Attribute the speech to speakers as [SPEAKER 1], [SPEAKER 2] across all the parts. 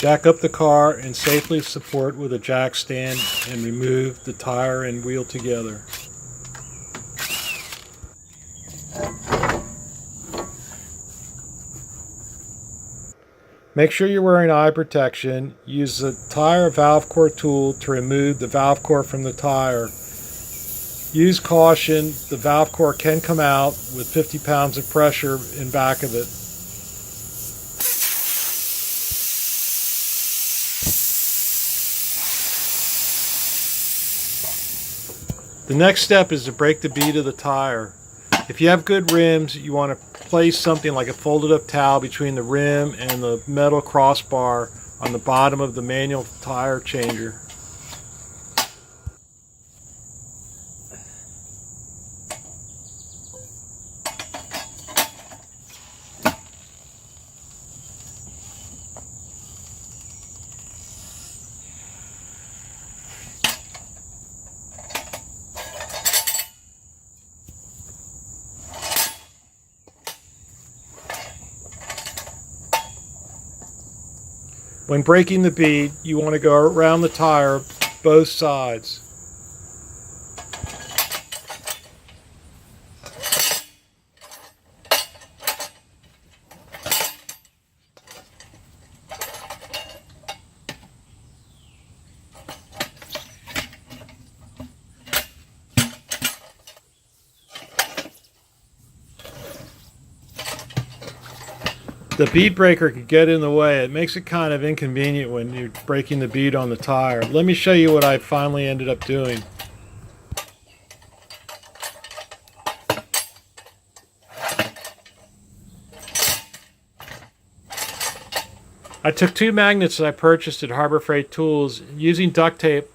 [SPEAKER 1] Jack up the car and safely support with a jack stand and remove the tire and wheel together. Make sure you're wearing eye protection. Use the tire valve core tool to remove the valve core from the tire. Use caution, the valve core can come out with 50 pounds of pressure in back of it. The next step is to break the bead of the tire. If you have good rims, you want to place something like a folded up towel between the rim and the metal crossbar on the bottom of the manual tire changer. When breaking the bead, you want to go around the tire both sides. The bead breaker could get in the way. It makes it kind of inconvenient when you're breaking the bead on the tire. Let me show you what I finally ended up doing. I took two magnets that I purchased at Harbor Freight Tools. Using duct tape,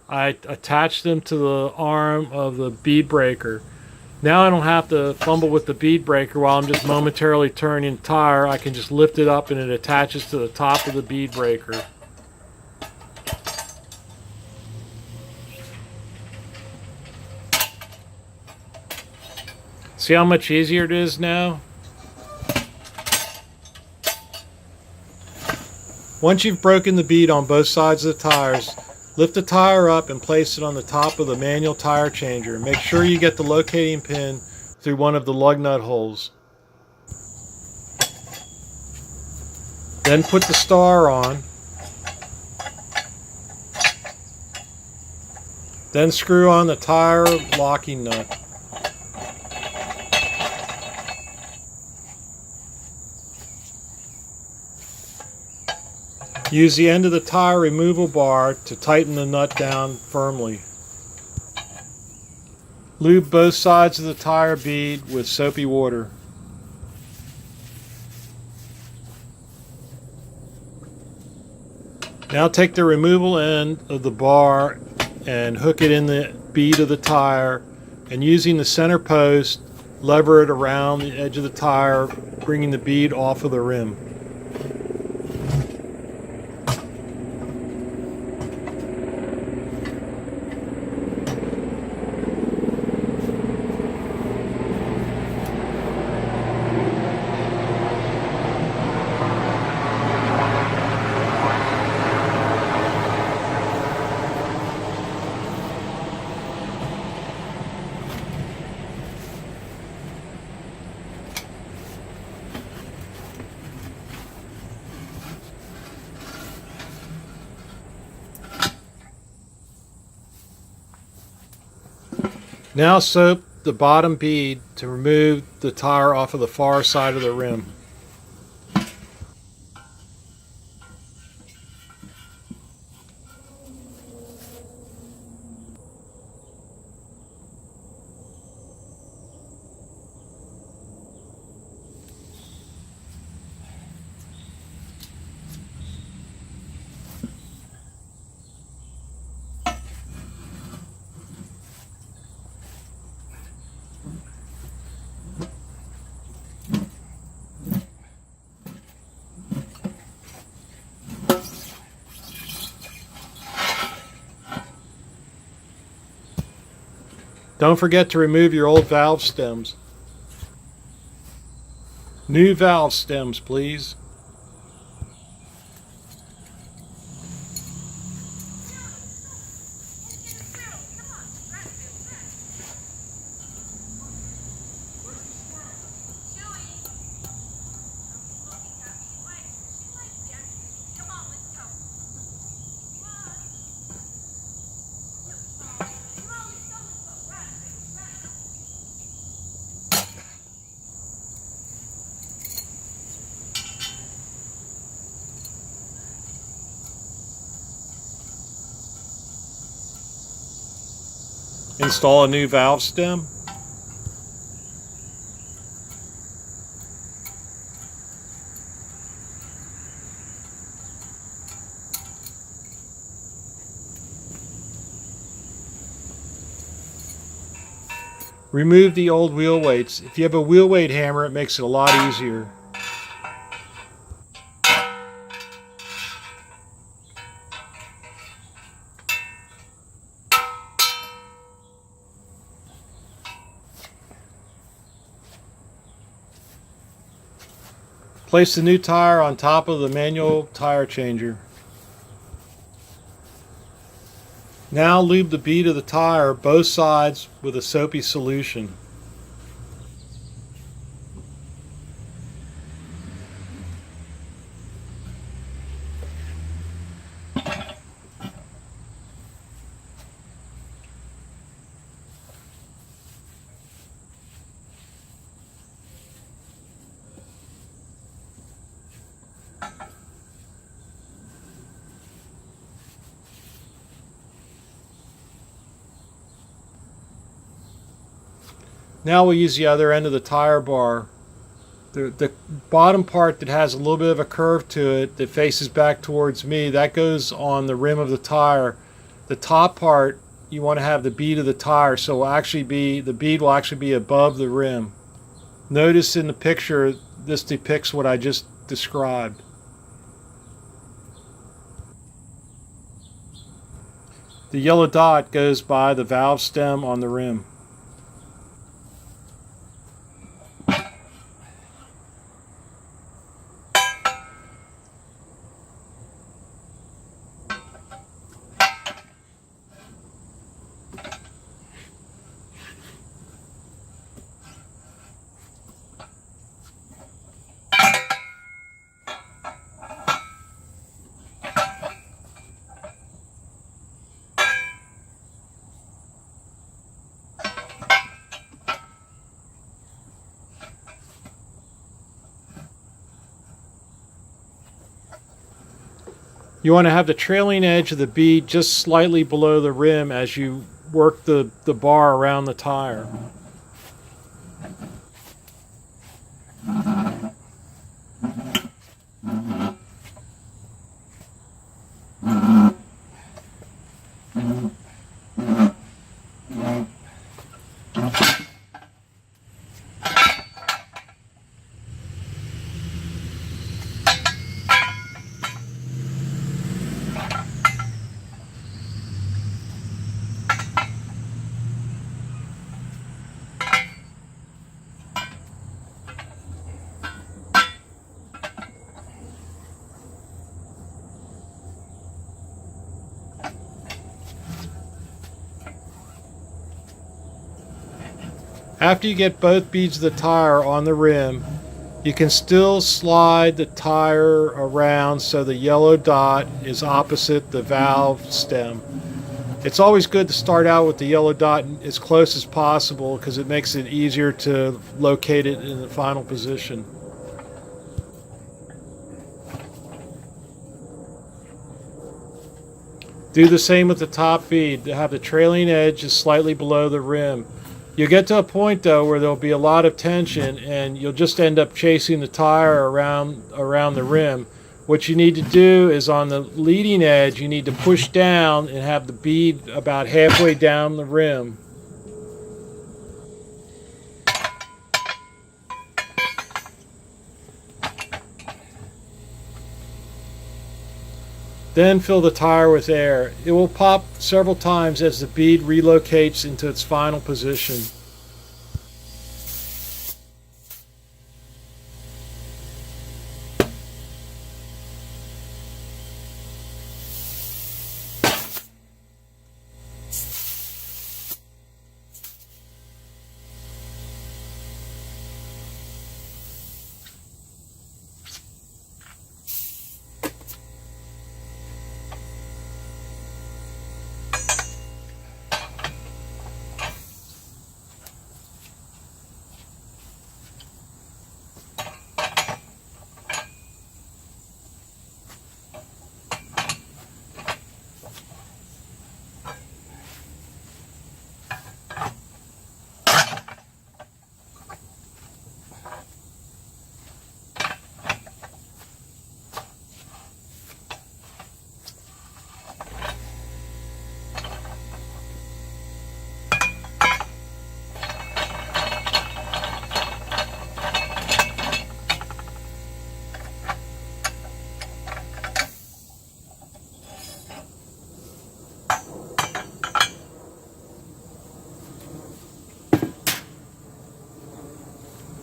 [SPEAKER 1] I attached them to the arm of the bead breaker. Now I don't have to fumble with the bead breaker while I'm just momentarily turning the tire. I can just lift it up and it attaches to the top of the bead breaker. See how much easier it is now? Once you've broken the bead on both sides of the tires, lift the tire up and place it on the top of the manual tire changer. Make sure you get the locating pin through one of the lug nut holes. Then put the star on. Then screw on the tire locking nut. Use the end of the tire removal bar to tighten the nut down firmly. Lube both sides of the tire bead with soapy water. Now take the removal end of the bar and hook it in the bead of the tire, and using the center post, lever it around the edge of the tire, bringing the bead off of the rim. Now soap the bottom bead to remove the tire off of the far side of the rim. Don't forget to remove your old valve stems. New valve stems, please. Install a new valve stem. Remove the old wheel weights. If you have a wheel weight hammer, it makes it a lot easier. Place the new tire on top of the manual tire changer. Now lube the bead of the tire both sides with a soapy solution. Now we'll use the other end of the tire bar. The bottom part that has a little bit of a curve to it that faces back towards me, that goes on the rim of the tire. The top part, you want to have the bead of the tire, so the bead will actually be above the rim. Notice in the picture, this depicts what I just described. The yellow dot goes by the valve stem on the rim. You want to have the trailing edge of the bead just slightly below the rim as you work the bar around the tire. After you get both beads of the tire on the rim, you can still slide the tire around so the yellow dot is opposite the valve stem. It's always good to start out with the yellow dot as close as possible because it makes it easier to locate it in the final position. Do the same with the top bead to have the trailing edge just slightly below the rim. You'll get to a point though where there'll be a lot of tension and you'll just end up chasing the tire around the rim. What you need to do is on the leading edge, you need to push down and have the bead about halfway down the rim. Then fill the tire with air. It will pop several times as the bead relocates into its final position.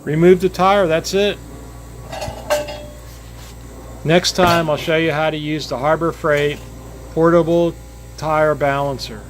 [SPEAKER 1] Remove the tire, that's it. Next time I'll show you how to use the Harbor Freight portable tire balancer.